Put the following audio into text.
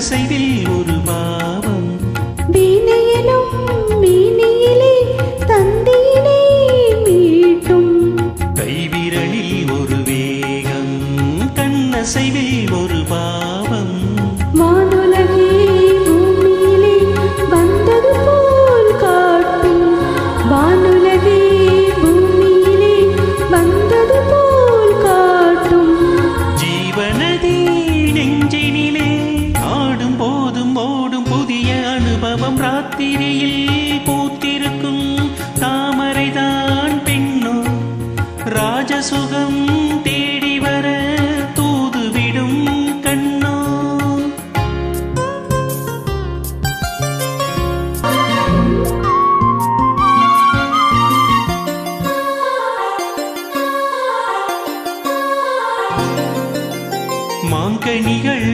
கண்ணசைவில் ஒரு பாவம் வீணையிலும் மீனியிலே தந்தியிலே மீட்டும் கைவிரலில் ஒரு வேகம் கண்ணசைவில் ஒரு பாவம் வானுலகே பூமியிலே வந்தது போல் காட்டும் வானுலகே பூமியிலே வந்தது போல் காட்டும் ஜீவனதி நெஞ்சினிலே ஆடும் போதும் ஓடும் புதிய அனுபவம் ராத்திரியில் பூத்திருக்கும் தாமரைதான் பெண்ணோ ராஜசுகம் தேடி வர தூதுவிடும் கண்ணோ மாங்கனிகள்